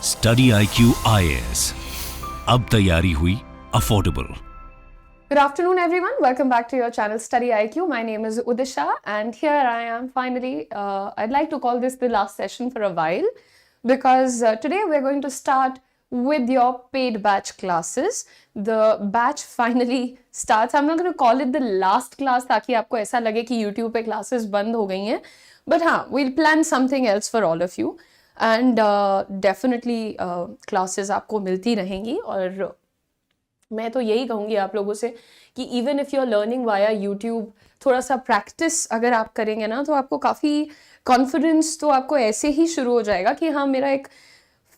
Study IQ IAS, अब तैयारी हुई affordable. Good afternoon, everyone. Welcome back to your channel Study IQ. My name is Udisha, and here I am finally. I'd like to call this the last session for a while because today we're going to start with your paid batch classes. The batch finally starts. I'm not going to call it the last class ताकि आपको ऐसा लगे कि YouTube पे classes बंद हो गई हैं. But हाँ, we'll plan something else for all of you. And definitely classes आपको मिलती रहेंगी और मैं तो यही कहूँगी आप लोगों से कि even if you are learning via YouTube, थोड़ा सा प्रैक्टिस अगर आप करेंगे ना तो आपको काफ़ी कॉन्फिडेंस तो आपको ऐसे ही शुरू हो जाएगा कि हाँ, मेरा एक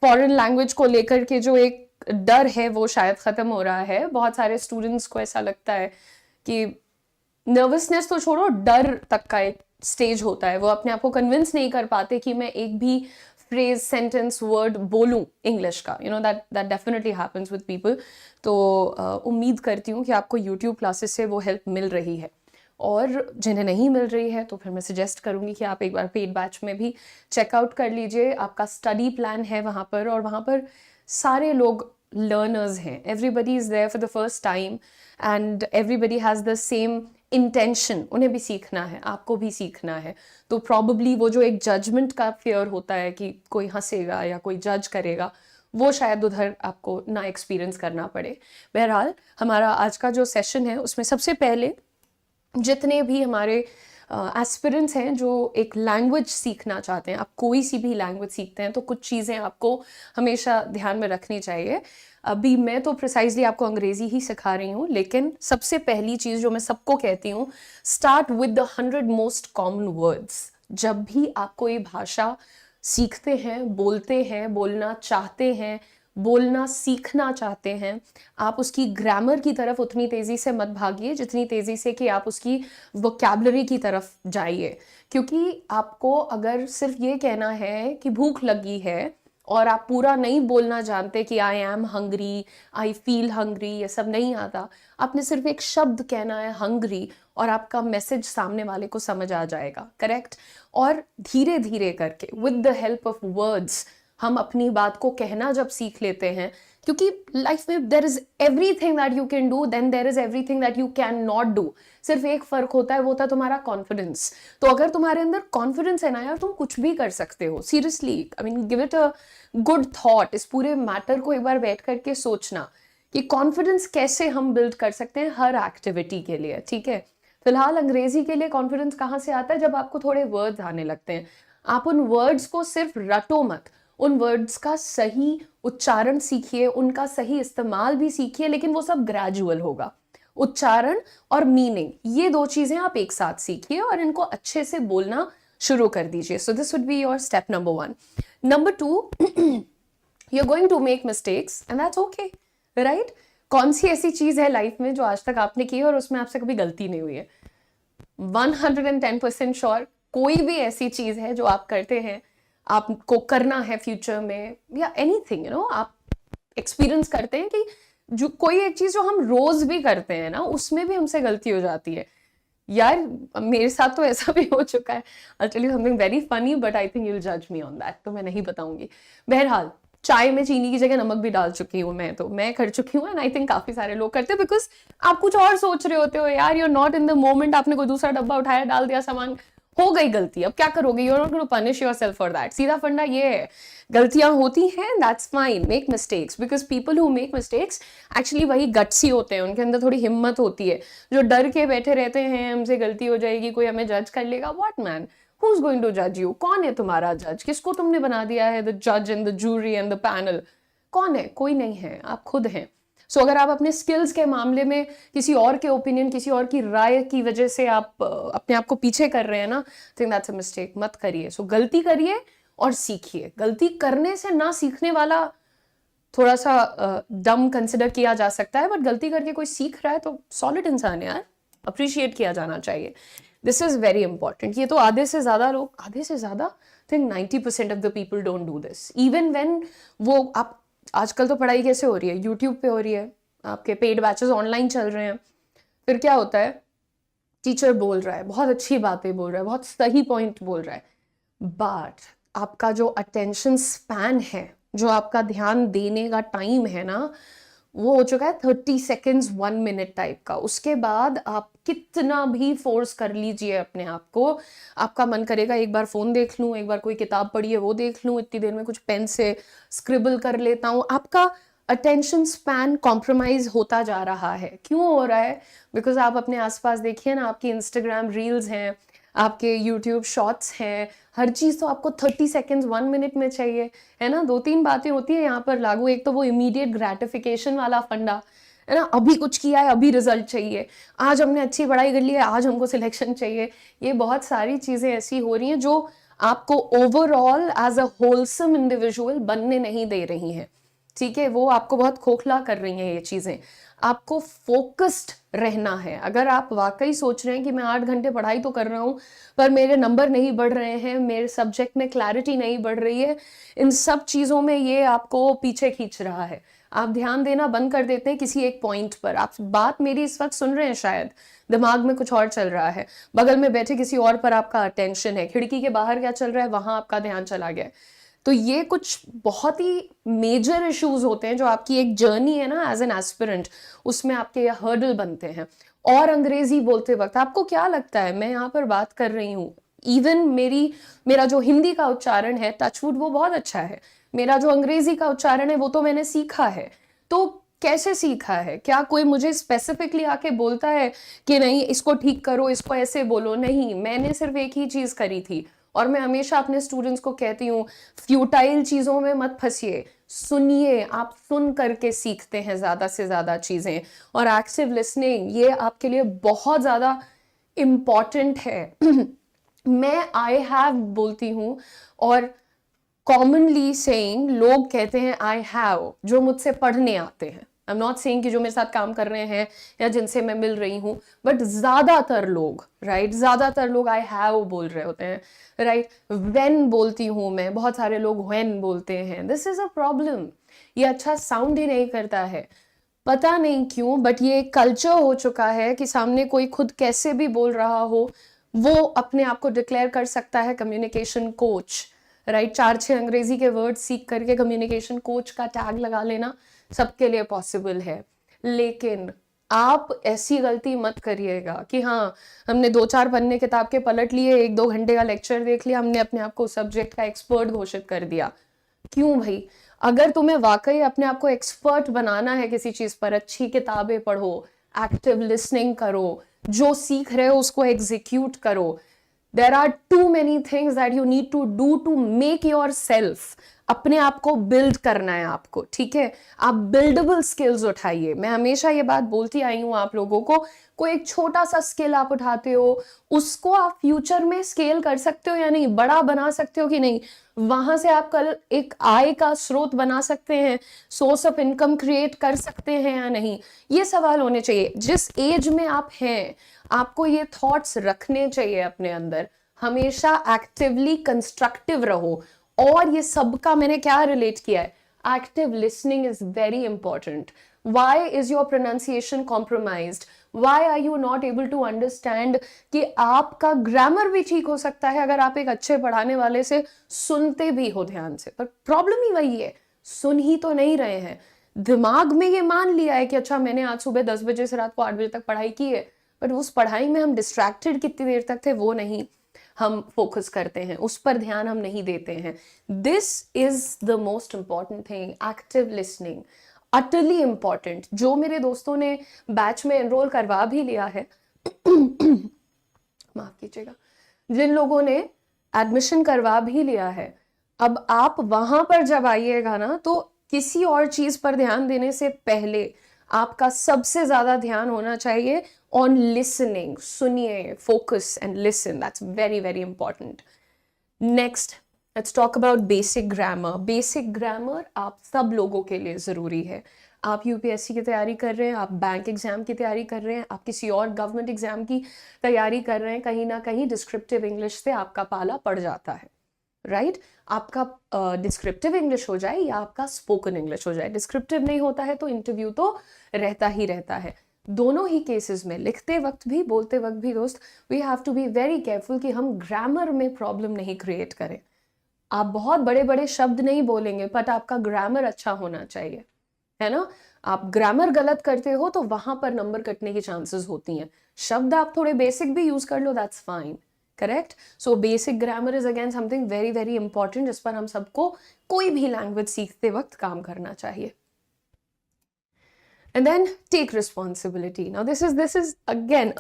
फॉरेन लैंग्वेज को लेकर के जो एक डर है वो शायद ख़त्म हो रहा है। बहुत सारे स्टूडेंट्स को ऐसा लगता है कि नर्वसनेस तो छोड़ो, डर तक का एक स्टेज होता है, वो अपने आप को कन्विंस नहीं कर पाते कि मैं एक भी फ्रेज, सेंटेंस, वर्ड बोलूं इंग्लिश का। You know that definitely happens with people. तो उम्मीद करती हूँ कि आपको यूट्यूब क्लासेस से वो हेल्प मिल रही है, और जिन्हें नहीं मिल रही है तो फिर मैं सजेस्ट करूँगी कि आप एक बार पेड बैच में भी चेकआउट कर लीजिए। आपका स्टडी प्लान है वहाँ पर, और वहाँ पर सारे लोग लर्नर्स हैं। Everybody is there for the first time and everybody has the same intention. उन्हें भी सीखना है, आपको भी सीखना है। तो प्रॉबली वो जो एक जजमेंट का फियर होता है कि कोई हंसेगा या कोई जज करेगा, वो शायद उधर आपको ना एक्सपीरियंस करना पड़े। बहरहाल हमारा आज का जो सेशन है उसमें सबसे पहले जितने भी हमारे एस्पिरेंट्स हैं जो एक लैंग्वेज सीखना चाहते हैं, आप कोई सी भी लैंग्वेज सीखते हैं तो कुछ चीज़ें आपको हमेशा ध्यान में रखनी चाहिए। अभी मैं तो प्रिसाइजली आपको अंग्रेज़ी ही सिखा रही हूँ, लेकिन सबसे पहली चीज़ जो मैं सबको कहती हूँ, start with the 100 most common words. जब भी आप कोई भाषा सीखते हैं, बोलते हैं, बोलना चाहते हैं, बोलना सीखना चाहते हैं, आप उसकी ग्रामर की तरफ उतनी तेज़ी से मत भागिए जितनी तेज़ी से कि आप उसकी वोकैबुलरी की तरफ जाइए। क्योंकि आपको अगर सिर्फ ये कहना है कि भूख लगी है और आप पूरा नहीं बोलना जानते कि I am hungry, I feel hungry, ये सब नहीं आता, आपने सिर्फ एक शब्द कहना है हंग्री और आपका मैसेज सामने वाले को समझ आ जाएगा। करेक्ट? और धीरे धीरे करके with the help of words हम अपनी बात को कहना जब सीख लेते हैं, क्योंकि लाइफ में there is everything that you can do, then there is everything that you can not do. सिर्फ एक फर्क होता है, वो होता है तुम्हारा कॉन्फिडेंस। तो अगर तुम्हारे अंदर कॉन्फिडेंस है ना यार, तुम कुछ भी कर सकते हो। Seriously, I mean give it a good thought. इस पूरे मैटर को एक बार बैठ करके सोचना कि कॉन्फिडेंस कैसे हम बिल्ड कर सकते हैं हर एक्टिविटी के लिए। ठीक है, फिलहाल अंग्रेजी के लिए कॉन्फिडेंस कहाँ से आता है? जब आपको थोड़े वर्ड्स आने लगते हैं। आप उन वर्ड्स को सिर्फ रटो मत, उन वर्ड्स का सही उच्चारण सीखिए, उनका सही इस्तेमाल भी सीखिए, लेकिन वो सब ग्रेजुअल होगा। उच्चारण और मीनिंग, ये दो चीजें आप एक साथ सीखिए और इनको अच्छे से बोलना शुरू कर दीजिए। So this would be your step number 1। Number 2, you are going to make mistakes and that's okay, right? कौन सी ऐसी चीज है लाइफ में जो आज तक आपने की और उसमें आपसे कभी गलती नहीं हुई है? 110% श्योर कोई भी ऐसी चीज है जो आप करते हैं, आपको करना है फ्यूचर में, या एनीथिंग, यू नो, आप एक्सपीरियंस करते हैं कि जो कोई एक चीज जो हम रोज भी करते हैं ना, उसमें भी हमसे गलती हो जाती है। यार मेरे साथ तो ऐसा भी हो चुका है। I'll tell you something very funny, but I think you'll judge me on that, तो मैं नहीं बताऊंगी। बहरहाल, चाय में चीनी की जगह नमक भी डाल चुकी हूँ मैं कर चुकी हूँ, एंड आई थिंक काफी सारे लोग करते हैं, बिकॉज आप कुछ और सोच रहे होते हो यार, you are not in the moment. आपने कोई दूसरा डब्बा उठाया, डाल दिया सामान, हो गई गलती, अब क्या करोगे? You are not going to punish yourself for that. सीधा फंडा ये है, गलतियां होती हैं, that's fine, make mistakes, because people who make mistakes actually वही गट्सी होते हैं, उनके अंदर थोड़ी हिम्मत होती है। जो डर के बैठे रहते हैं हमसे गलती हो जाएगी, कोई हमें जज कर लेगा, what man, who is going to जज यू? कौन है तुम्हारा जज? किसको तुमने बना दिया है द जज and the jury and the panel? कौन है? कोई नहीं है, आप खुद हैं। सो अगर आप अपने स्किल्स के मामले में किसी और के ओपिनियन, किसी और की राय की वजह से आप अपने आप को पीछे कर रहे हैं ना, थिंक दैट्स अ मिस्टेक। मत करिए। सो गलती करिए और सीखिए। गलती करने से ना सीखने वाला थोड़ा सा डम कंसिडर किया जा सकता है, बट गलती करके कोई सीख रहा है तो सॉलिड इंसान है यार, अप्रिशिएट किया जाना चाहिए। This is very important. ये तो आधे से ज्यादा think 90% of the people don't do this. Even when वो आप, आजकल तो पढ़ाई कैसे हो रही है? यूट्यूब पे हो रही है, आपके पेड बैचेस ऑनलाइन चल रहे हैं। फिर क्या होता है, टीचर बोल रहा है, बहुत अच्छी बातें बोल रहा है, बहुत सही पॉइंट बोल रहा है, बट आपका जो अटेंशन स्पैन है जो आपका ध्यान देने का टाइम है ना, वो हो चुका है 30 सेकेंड्स 1 मिनट टाइप का। उसके बाद आप कितना भी फोर्स कर लीजिए अपने आप को, आपका मन करेगा एक बार फोन देख लूं, एक बार कोई किताब पढ़ी है वो देख लूं, इतनी देर में कुछ पेन से स्क्रिबल कर लेता हूं। आपका अटेंशन स्पैन कॉम्प्रोमाइज होता जा रहा है। क्यों हो रहा है? बिकॉज आप अपने आसपास देखिए ना, आपकी इंस्टाग्राम रील्स हैं, आपके यूट्यूब शॉर्ट्स हैं, हर चीज़ तो आपको 30 सेकेंड्स 1 मिनट में चाहिए, है ना। 2-3 बातें होती है यहाँ पर लागू। एक तो वो इमीडिएट ग्रेटिफिकेशन वाला फंडा, है ना, अभी कुछ किया है अभी रिजल्ट चाहिए, आज हमने अच्छी पढ़ाई कर ली है आज हमको सिलेक्शन चाहिए। ये बहुत सारी चीज़ें ऐसी हो रही हैं जो आपको overall as a wholesome individual बनने नहीं दे रही हैं, ठीक है। वो आपको बहुत खोखला कर रही हैं ये चीज़ें। आपको फोकस्ड रहना है। अगर आप वाकई सोच रहे हैं कि मैं 8 घंटे पढ़ाई तो कर रहा हूँ पर मेरे नंबर नहीं बढ़ रहे हैं, मेरे सब्जेक्ट में क्लैरिटी नहीं बढ़ रही है, इन सब चीज़ों में ये आपको पीछे खींच रहा है। आप ध्यान देना बंद कर देते हैं किसी एक पॉइंट पर। आप बात मेरी इस वक्त सुन रहे हैं, शायद दिमाग में कुछ और चल रहा है, बगल में बैठे किसी और पर आपका अटेंशन है, खिड़की के बाहर क्या चल रहा है वहां आपका ध्यान चला गया है। तो ये कुछ बहुत ही मेजर इश्यूज होते हैं जो आपकी एक जर्नी है ना एज एन एस्पिरेंट, उसमें आपके हर्डल बनते हैं। और अंग्रेजी बोलते वक्त आपको क्या लगता है, मैं यहाँ पर बात कर रही हूँ, इवन मेरा जो हिंदी का उच्चारण है टचवुड वो बहुत अच्छा है, मेरा जो अंग्रेजी का उच्चारण है वो तो मैंने सीखा है। तो कैसे सीखा है? क्या कोई मुझे स्पेसिफिकली आके बोलता है कि नहीं इसको ठीक करो, इसको ऐसे बोलो? नहीं, मैंने सिर्फ एक ही चीज करी थी। और मैं हमेशा अपने स्टूडेंट्स को कहती हूँ, फ्यूटाइल चीजों में मत फंसिए, सुनिए। आप सुन करके सीखते हैं ज्यादा से ज्यादा चीजें। और एक्टिव लिसनिंग ये आपके लिए बहुत ज्यादा इम्पॉर्टेंट है। मैं आई हैव बोलती हूँ और कॉमनली सेइंग लोग कहते हैं आई हैव, जो मुझसे पढ़ने आते हैं। आई एम नॉट सेइंग कि जो मेरे साथ काम कर रहे हैं या जिनसे मैं मिल रही हूँ, बट ज्यादातर लोग, राइट, ज्यादातर लोग आई हैव बोल रहे होते हैं, राइट। व्हेन बोलती हूँ मैं, बहुत सारे लोग व्हेन बोलते हैं। This is a problem. ये अच्छा साउंड ही नहीं करता है, पता नहीं क्यों, बट ये कल्चर हो चुका है कि सामने कोई खुद कैसे भी बोल रहा हो वो अपने आप को डिक्लेयर कर सकता है कम्युनिकेशन कोच, राइट। 4-6 अंग्रेजी के वर्ड सीख करके कम्युनिकेशन कोच का टैग लगा लेना सबके लिए पॉसिबल है। लेकिन आप ऐसी गलती मत करिएगा कि हाँ हमने 2-4 पन्ने किताब के पलट लिए, 1-2 घंटे का लेक्चर देख लिया, हमने अपने आप को सब्जेक्ट का एक्सपर्ट घोषित कर दिया। क्यों भाई? अगर तुम्हें वाकई अपने आप को एक्सपर्ट बनाना है किसी चीज पर, अच्छी किताबें पढ़ो, एक्टिव लिसनिंग करो, जो सीख रहे हो उसको एग्जीक्यूट करो। There are too many things that you need to do to make yourself, अपने आप को बिल्ड करना है आपको, ठीक है। आप बिल्डेबल स्किल्स उठाइए। मैं हमेशा ये बात बोलती आई हूँ आप लोगों को, कोई एक छोटा सा स्किल आप उठाते हो, उसको आप फ्यूचर में स्केल कर सकते हो या नहीं, बड़ा बना सकते हो कि नहीं, वहां से आप कल एक आय का स्रोत बना सकते हैं, सोर्स ऑफ इनकम क्रिएट कर सकते हैं या नहीं, ये सवाल होने चाहिए। जिस एज में आप हैं आपको ये थॉट्स रखने चाहिए अपने अंदर। हमेशा एक्टिवली कंस्ट्रक्टिव रहो। और ये सबका मैंने क्या रिलेट किया है, active listening is very important. Why is your pronunciation compromised? Why are you not able to understand कि आपका ग्रामर भी ठीक हो सकता है अगर आप एक अच्छे पढ़ाने वाले से सुनते भी हो ध्यान से। पर प्रॉब्लम ही वही है, सुन ही तो नहीं रहे हैं। दिमाग में ये मान लिया है कि अच्छा मैंने आज सुबह 10 बजे से रात को 8 बजे तक पढ़ाई की है, बट उस पढ़ाई में हम डिस्ट्रैक्टेड कितनी देर तक थे वो नहीं हम फोकस करते हैं, उस पर ध्यान हम नहीं देते हैं। This is the most important thing, active listening, utterly important. जो मेरे दोस्तों ने बैच में एनरोल करवा भी लिया है माफ कीजिएगा, जिन लोगों ने एडमिशन करवा भी लिया है, अब आप वहां पर जब आइएगा ना तो किसी और चीज पर ध्यान देने से पहले आपका सबसे ज्यादा ध्यान होना चाहिए ऑन लिसनिंग। सुनिए, focus and listen, that's very very important. Next let's talk about basic grammar. Basic grammar आप सब लोगों के लिए जरूरी है। आप यूपीएससी की तैयारी कर रहे हैं, आप बैंक एग्जाम की तैयारी कर रहे हैं, आप किसी और गवर्नमेंट एग्जाम की तैयारी कर रहे हैं, कहीं ना कहीं डिस्क्रिप्टिव इंग्लिश से आपका पाला पड़ जाता है, राइट। आपका डिस्क्रिप्टिव इंग्लिश हो जाए या आपका स्पोकन इंग्लिश हो जाए, डिस्क्रिप्टिव नहीं होता है तो इंटरव्यू तो रहता ही रहता है। दोनों ही केसेस में लिखते वक्त भी बोलते वक्त भी दोस्त we have to be very careful कि हम ग्रामर में प्रॉब्लम नहीं क्रिएट करें। आप बहुत बड़े बड़े शब्द नहीं बोलेंगे, बट आपका ग्रामर अच्छा होना चाहिए, है ना। आप ग्रामर गलत करते हो तो वहां पर नंबर कटने की चांसेस होती हैं। शब्द आप थोड़े बेसिक भी यूज कर लो, that's fine, correct. So basic grammar is again something very very important, जिस पर हम सबको कोई भी लैंग्वेज सीखते वक्त काम करना चाहिए। And then take responsibility. Now this is again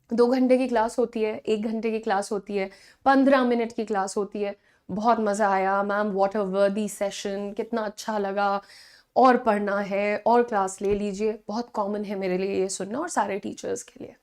2 घंटे की क्लास होती है, 1 घंटे की क्लास होती है, 15 मिनट की क्लास होती है, बहुत मजा आया मैम, व्हाट अ वर्दी सेशन, कितना अच्छा लगा, और पढ़ना है और क्लास ले लीजिए। बहुत कॉमन है मेरे लिए ये सुनना और सारे टीचर्स के लिए।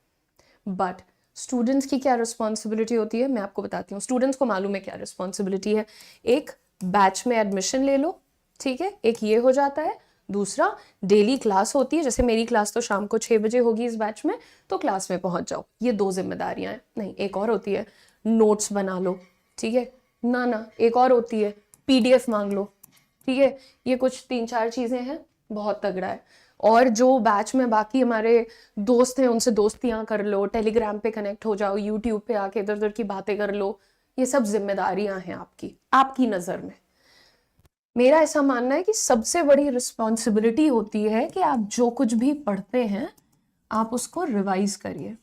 बट स्टूडेंट्स की क्या रिस्पॉन्सिबिलिटी होती है, मैं आपको बताती हूँ। स्टूडेंट्स को मालूम है क्या रिस्पॉन्सिबिलिटी है। एक, बैच में एडमिशन ले लो, ठीक है, एक ये हो जाता है। दूसरा, डेली क्लास होती है, जैसे मेरी क्लास तो शाम को 6 बजे होगी इस बैच में, तो क्लास में पहुंच जाओ। ये 2 जिम्मेदारियां हैं। नहीं, एक और होती है, नोट्स बना लो, ठीक है ना, एक और होती है, PDF मांग लो, ठीक है। ये कुछ 3-4 चीजें हैं, बहुत तगड़ा है। और जो बैच में बाकी हमारे दोस्त हैं उनसे दोस्तियां कर लो, टेलीग्राम पे कनेक्ट हो जाओ, यूट्यूब पे आके इधर उधर की बातें कर लो। ये सब जिम्मेदारियां हैं आपकी नजर में। मेरा ऐसा मानना है कि सबसे बड़ी रिस्पॉन्सिबिलिटी होती है कि आप जो कुछ भी पढ़ते हैं आप उसको रिवाइज करिए।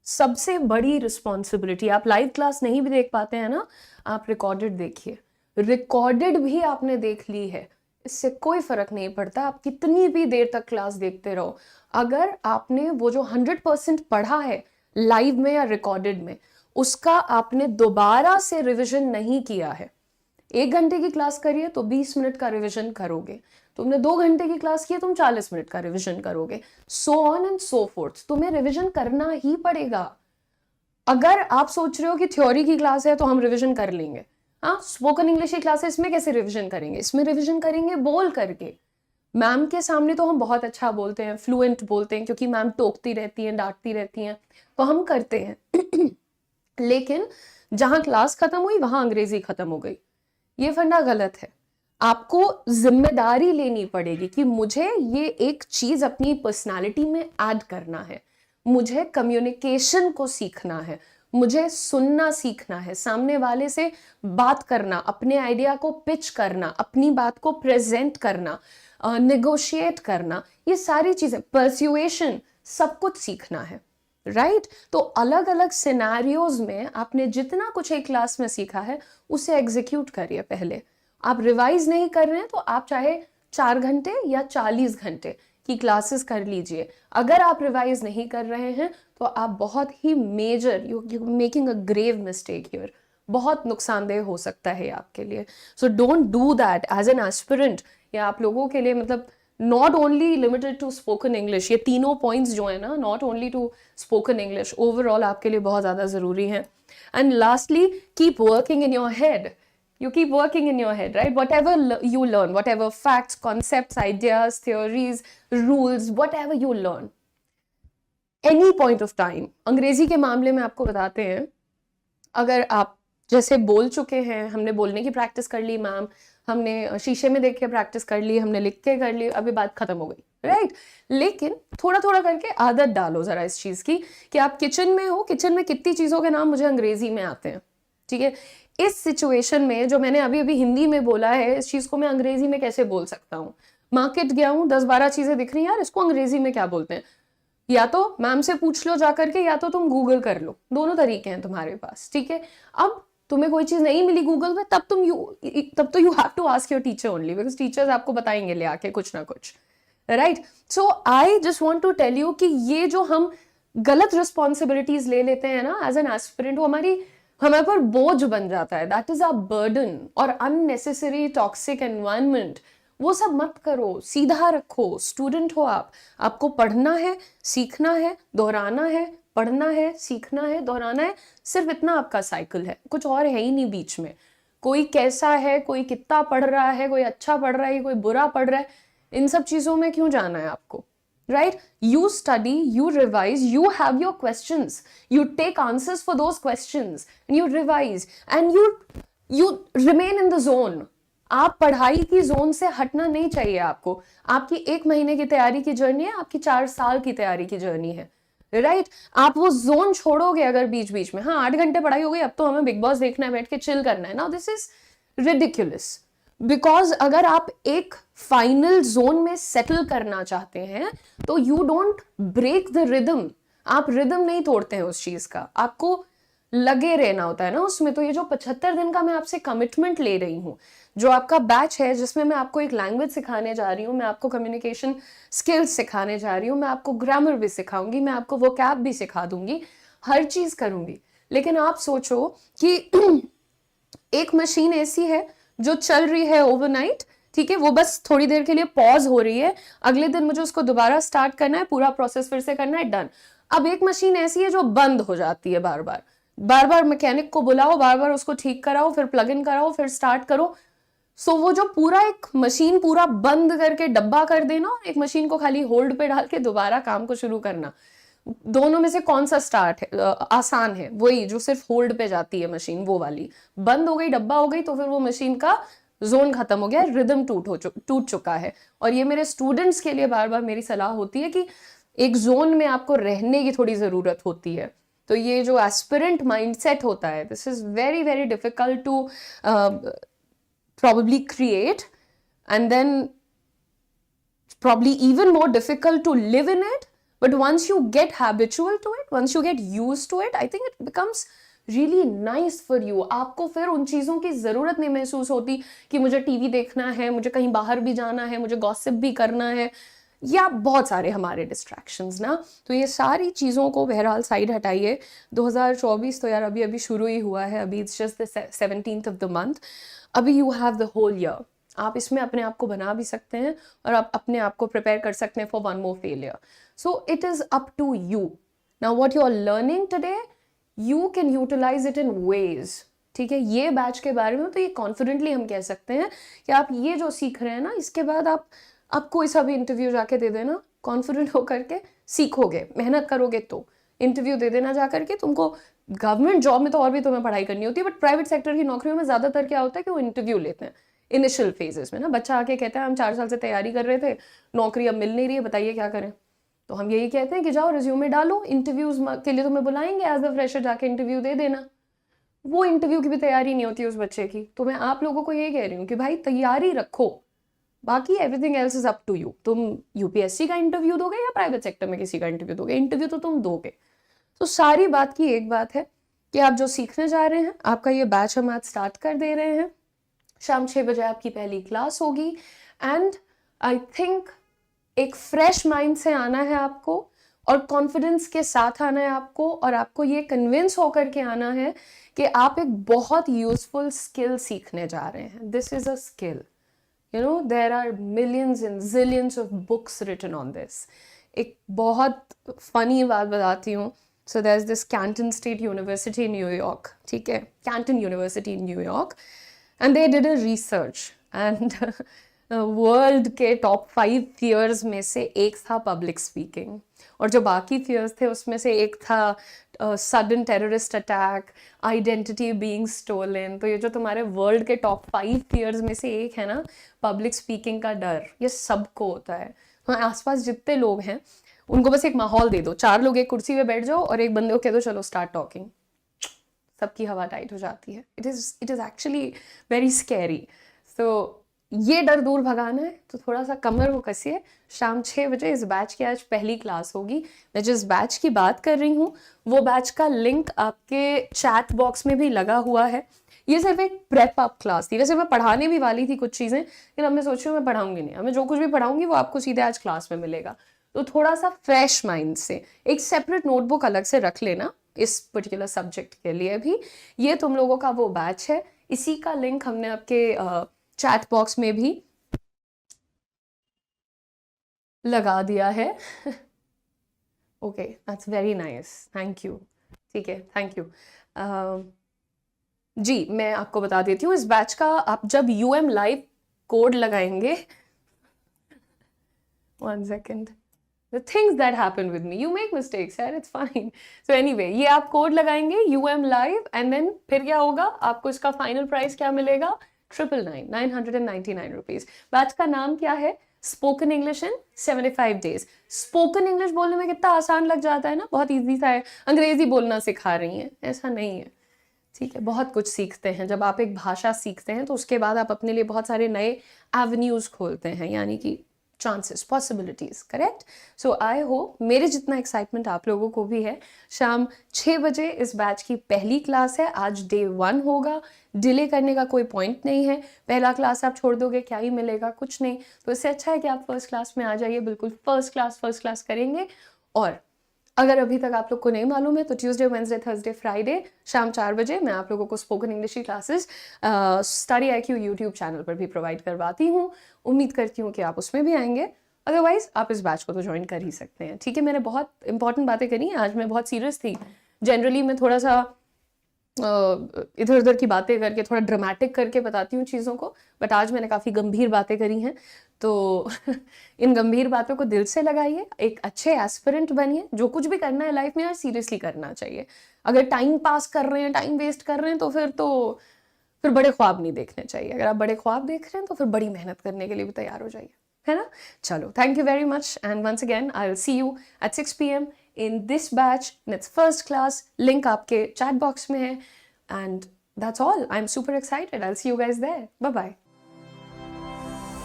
सबसे बड़ी रिस्पॉन्सिबिलिटी। आप लाइव क्लास नहीं भी देख पाते हैं ना, आप रिकॉर्डेड देखिए। रिकॉर्डेड भी आपने देख ली है, इससे कोई फर्क नहीं पड़ता, आप कितनी भी देर तक क्लास देखते रहो। अगर आपने वो जो 100% पढ़ा है लाइव में या रिकॉर्डेड में, उसका आपने दोबारा से रिविजन नहीं किया है, 1 घंटे की क्लास करिए तो 20 मिनट का रिवीजन करोगे, तुमने 2 घंटे की क्लास की है तुम 40 मिनट का रिवीजन करोगे, so on and so fourth. तुम्हें रिवीजन करना ही पड़ेगा। अगर आप सोच रहे हो कि थ्योरी की क्लास है तो हम रिवीजन कर लेंगे, हाँ, स्पोकन इंग्लिश की क्लास है, इसमें कैसे रिवीजन करेंगे? इसमें रिवीजन करेंगे बोल करके। मैम के सामने तो हम बहुत अच्छा बोलते हैं, फ्लुएंट बोलते हैं, क्योंकि मैम टोकती रहती हैं, डांटती रहती हैं, तो हम करते हैं। लेकिन जहां क्लास खत्म हुई वहां अंग्रेजी खत्म हो गई, ये फंडा गलत है। आपको जिम्मेदारी लेनी पड़ेगी कि मुझे ये एक चीज अपनी पर्सनालिटी में ऐड करना है, मुझे कम्युनिकेशन को सीखना है, मुझे सुनना सीखना है, सामने वाले से बात करना, अपने आइडिया को पिच करना, अपनी बात को प्रेजेंट करना, नेगोशिएट करना, ये सारी चीजें, पर्सुएशन, सब कुछ सीखना है, राइट। तो अलग अलग सिनेरियोज में आपने जितना कुछ एक क्लास में सीखा है उसे एग्जीक्यूट करिए पहले। आप रिवाइज नहीं कर रहे हैं तो आप चाहे 4 घंटे या 40 घंटे की क्लासेस कर लीजिए। अगर आप रिवाइज नहीं कर रहे हैं तो आप बहुत ही major, you making a grave mistake here, बहुत नुकसानदेह हो सकता है आपके लिए। So don't do that as an aspirant, या आप लोगों के लिए, मतलब not only limited to spoken English, ये तीनों पॉइंट्स जो है ना, not only to spoken English, overall आपके लिए बहुत ज्यादा जरूरी है। And lastly, keep working in your head. You keep working in your head, right? Whatever you learn, whatever facts, concepts, ideas, theories, rules, whatever you learn, any point of time, अंग्रेजी के मामले में आपको बताते हैं, अगर आप जैसे बोल चुके हैं, हमने बोलने की प्रैक्टिस कर ली मैम, हमने शीशे में देख के प्रैक्टिस कर ली, हमने लिख के कर ली, अभी बात खत्म हो गई, राइट। लेकिन थोड़ा थोड़ा करके आदत डालो जरा इस चीज की कि आप किचन में हो, किचन में कितनी चीजों के नाम मुझे अंग्रेजी में आते हैं, ठीक है। इस सिचुएशन में जो मैंने अभी अभी हिंदी में बोला है, इस चीज को मैं अंग्रेजी में कैसे बोल सकता हूँ? मार्केट गया हूँ, 10-12 चीजें दिख रही हैं, यार इसको अंग्रेजी में क्या बोलते हैं? या तो मैम से पूछ लो जा करके, या तो तुम गूगल कर लो, दोनों तरीके हैं तुम्हारे पास, ठीक है। अब तुम्हें कोई चीज नहीं मिली गूगल में, तब तो you have to ask your teacher only, because teachers आपको बताएंगे ले आके कुछ ना कुछ, right. So I just want to tell you कि ये जो हम गलत रिस्पॉन्सिबिलिटीज ले लेते हैं ना एज एन एस्पिरेंट, वो हमारे पर बोझ बन जाता है, दैट इज अ बर्डन। और अननेसेसरी टॉक्सिक एनवायरनमेंट, वो सब मत करो, सीधा रखो। स्टूडेंट हो आप, आपको पढ़ना है, सीखना है, दोहराना है, पढ़ना है, सीखना है, दोहराना है, सिर्फ इतना आपका साइकिल है, कुछ और है ही नहीं बीच में। कोई कैसा है, कोई कितना पढ़ रहा है, कोई अच्छा पढ़ रहा है, कोई बुरा पढ़ रहा है, इन सब चीजों में क्यों जाना है आपको, right? You study, you revise, you have your questions, you take answers for those questions, and you revise, and you remain in the zone. आप पढ़ाई की जोन से हटना नहीं चाहिए आपको। आपकी 1 महीने की तैयारी की जर्नी है, आपकी 4 साल की तैयारी की जर्नी है, राइट आप वो जोन छोड़ोगे अगर बीच बीच में, हाँ 8 घंटे पढ़ाई हो गई, अब तो हमें बिग बॉस देखना है, बैठ के चिल करना है, now this is ridiculous. Because अगर आप एक फाइनल जोन में सेटल करना चाहते हैं तो you don't break the rhythm, आप रिदम नहीं तोड़ते हैं उस चीज का, आपको लगे रहना होता है ना उसमें। तो ये जो 75 दिन का मैं आपसे कमिटमेंट ले रही हूँ, जो आपका बैच है जिसमें मैं आपको एक लैंग्वेज सिखाने जा रही हूँ, मैं आपको कम्युनिकेशन स्किल्स सिखाने जा रही हूँ, मैं आपको ग्रामर भी सिखाऊंगी, मैं आपको वोकैब भी सिखा दूंगी, हर चीज करूंगी। लेकिन आप सोचो कि एक मशीन ऐसी है जो चल रही है ओवरनाइट, ठीक है, वो बस थोड़ी देर के लिए पॉज हो रही है, अगले दिन मुझे उसको दोबारा स्टार्ट करना है, पूरा प्रोसेस फिर से करना है, डन। अब एक मशीन ऐसी है जो बंद हो जाती है बार बार, बार बार मैकेनिक को बुलाओ, बार बार उसको ठीक कराओ, फिर प्लग इन कराओ, फिर स्टार्ट करो। सो वो जो पूरा एक मशीन पूरा बंद करके डब्बा कर देना और एक मशीन को खाली होल्ड पे डाल के दोबारा काम को शुरू करना, दोनों में से कौन सा स्टार्ट है आसान है? वही जो सिर्फ होल्ड पे जाती है मशीन, वो वाली। बंद हो गई, डब्बा हो गई, तो फिर वो मशीन का जोन खत्म हो गया, रिदम टूट चुका है। और ये मेरे स्टूडेंट्स के लिए बार बार मेरी सलाह होती है कि एक जोन में आपको रहने की थोड़ी जरूरत होती है। तो ये जो एस्पिरेंट माइंडसेट होता है, this is very very difficult to probably create, and then probably even more difficult to live in it. But once you get habitual to it, once you get used to it, I think it becomes really nice for you. आपको फिर उन चीज़ों की ज़रूरत नहीं महसूस होती कि मुझे टीवी देखना है, मुझे कहीं बाहर भी जाना है, मुझे गॉसिप भी करना है, या बहुत सारे हमारे डिस्ट्रैक्शंस ना। तो ये सारी चीज़ों को बहरहाल साइड हटाइए। 2024 तो यार अभी अभी शुरू ही हुआ है, अभी it's just the 17th of the month, अभी you have the whole year. आप इसमें अपने आप को बना भी सकते हैं और आप अपने आप को प्रिपेयर कर सकते हैं for one more failure. So it is up to you. Now what you are learning today, you can utilize it in ways, ठीक है। ये बैच के बारे में तो ये कॉन्फिडेंटली हम कह सकते हैं कि आप ये जो सीख रहे हैं ना, इसके बाद आप कोई सा भी इंटरव्यू जाके दे देना, कॉन्फिडेंट होकर के सीखोगे, मेहनत करोगे तो इंटरव्यू दे देना जा करके। तुमको गवर्नमेंट जॉब में तो और भी तुम्हें पढ़ाई करनी होती है, बट प्राइवेट सेक्टर की नौकरियों में ज़्यादातर क्या होता है कि वो इंटरव्यू लेते हैं इनिशियल फेजेस में ना। बच्चा आके कहता है हम 4 साल से तैयारी कर रहे थे, नौकरी अब मिल नहीं रही है, बताइए क्या करें। तो हम यही कहते हैं कि जाओ रिज्यूमे डालो, इंटरव्यूज के लिए तुम्हें बुलाएंगे, एज अ फ्रेशर जाके इंटरव्यू दे देना। वो इंटरव्यू की भी तैयारी नहीं होती उस बच्चे की। तो मैं आप लोगों को यही कह रही हूँ कि भाई तैयारी रखो, बाकी everything else is up to you. तुम यूपीएससी का इंटरव्यू दोगे या प्राइवेट सेक्टर में किसी का इंटरव्यू दोगे, इंटरव्यू तो तुम दोगे। तो सारी बात की एक बात है कि आप जो सीखने जा रहे हैं, आपका ये बैच हम आज स्टार्ट कर दे रहे हैं। शाम 6 बजे आपकी पहली क्लास होगी, एंड आई थिंक एक फ्रेश माइंड से आना है आपको और कॉन्फिडेंस के साथ आना है आपको, और आपको ये कन्विंस होकर के आना है कि आप एक बहुत यूजफुल स्किल सीखने जा रहे हैं। This is a skill, you know, there are millions and zillions of books written on this. एक बहुत funny बात बताती हूँ। So there's this Canton State University in New York, ठीक है, Canton University in New York, and they did a research, and world के top 5 fears में से एक था पब्लिक स्पीकिंग, और जो बाकी फियर्स थे उसमें से एक था sudden terrorist attack, identity being stolen. तो ये जो तुम्हारे वर्ल्ड के टॉप 5 फियर्स में से एक है ना, पब्लिक स्पीकिंग का डर, ये सबको होता है। तो आसपास जितने लोग हैं उनको बस एक माहौल दे दो, 4 लोग एक कुर्सी पे बैठ जाओ और एक बंदे को कह दो चलो स्टार्ट टॉकिंग, सबकी हवा टाइट हो जाती है। It is actually very scary. So ये डर दूर भगाना है तो थोड़ा सा कमर को कसिए। शाम 6 बजे इस बैच की आज पहली क्लास होगी। मैं जिस बैच की बात कर रही हूँ वो बैच का लिंक आपके चैट बॉक्स में भी लगा हुआ है। ये सिर्फ एक प्रेप अप क्लास थी, वैसे मैं पढ़ाने भी वाली थी कुछ चीज़ें, लेकिन अब मैं सोच रही हूँ मैं पढ़ाऊंगी नहीं, अब मैं जो कुछ भी पढ़ाऊंगी वो आपको सीधे आज क्लास में मिलेगा। तो थोड़ा सा फ्रेश माइंड से एक सेपरेट नोटबुक अलग से रख लेना इस पर्टिकुलर सब्जेक्ट के लिए भी। ये तुम लोगों का वो बैच है, इसी का लिंक हमने आपके चैट बॉक्स में भी लगा दिया है। Okay, that's very nice, thank you. ठीक है, थैंक यू। जी, मैं आपको बता देती हूँ इस बैच का आप जब UM लाइव कोड लगाएंगे, 1 second, the things that happen with me, you make mistakes यार, it's fine. So anyway, ये आप कोड लगाएंगे UM लाइव, एंड देन फिर क्या होगा, आपको इसका फाइनल प्राइस क्या मिलेगा, 999 रुपीज। बैच का नाम क्या है, spoken English in 75 days. Spoken English बोलने में कितना आसान लग जाता है ना, बहुत ईजी सा है, अंग्रेजी बोलना सिखा रही हैं, ऐसा नहीं है। ठीक है, बहुत कुछ सीखते हैं जब आप एक भाषा सीखते हैं, तो उसके बाद आप अपने लिए बहुत सारे नए एवेन्यूज खोलते हैं, यानी कि chances, possibilities. Correct. So I hope मेरे जितना एक्साइटमेंट आप लोगों को भी है। शाम 6 बजे इस बैच की पहली क्लास है, आज डे 1 होगा, डिले करने का कोई पॉइंट नहीं है। पहला क्लास आप छोड़ दोगे, क्या ही मिलेगा, कुछ नहीं। तो इससे अच्छा है कि आप फर्स्ट क्लास में आ जाइए, बिल्कुल फर्स्ट क्लास करेंगे। और अगर अभी तक आप लोग को नहीं मालूम है तो ट्यूसडे, वेडनेसडे, थर्सडे, फ्राइडे शाम 4 बजे मैं आप लोगों को स्पोकन इंग्लिश की classes study IQ YouTube channel पर भी प्रोवाइड करवाती हूँ। उम्मीद करती हूँ कि आप उसमें भी आएंगे, अदरवाइज आप इस बैच को तो ज्वाइन कर ही सकते हैं। ठीक है, मैंने बहुत इंपॉर्टेंट बातें करी हैं, आज मैं बहुत सीरियस थी। जनरली मैं थोड़ा सा इधर उधर की बातें करके, थोड़ा ड्रामेटिक करके बताती हूँ चीज़ों को, बट आज मैंने काफ़ी गंभीर बातें करी हैं। तो इन गंभीर बातों को दिल से लगाइए, एक अच्छे एस्पिरेंट बनिए। जो कुछ भी करना है लाइफ में यार सीरियसली करना चाहिए। अगर टाइम पास कर रहे हैं, टाइम वेस्ट कर रहे हैं, तो फिर बड़े ख्वाब नहीं देखने चाहिए। अगर आप बड़े ख्वाब देख रहे हैं तो फिर बड़ी मेहनत करने के लिए भी तैयार हो जाइए, है ना। चलो, thank you very much, and once again I will see you at 6 PM in this batch, and it's first class. Link आपके chat box में है, and that's all. I'm super excited. I'll see you guys there. Bye bye.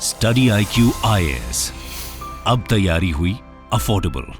Study IQ IAS, अब तैयारी हुई affordable.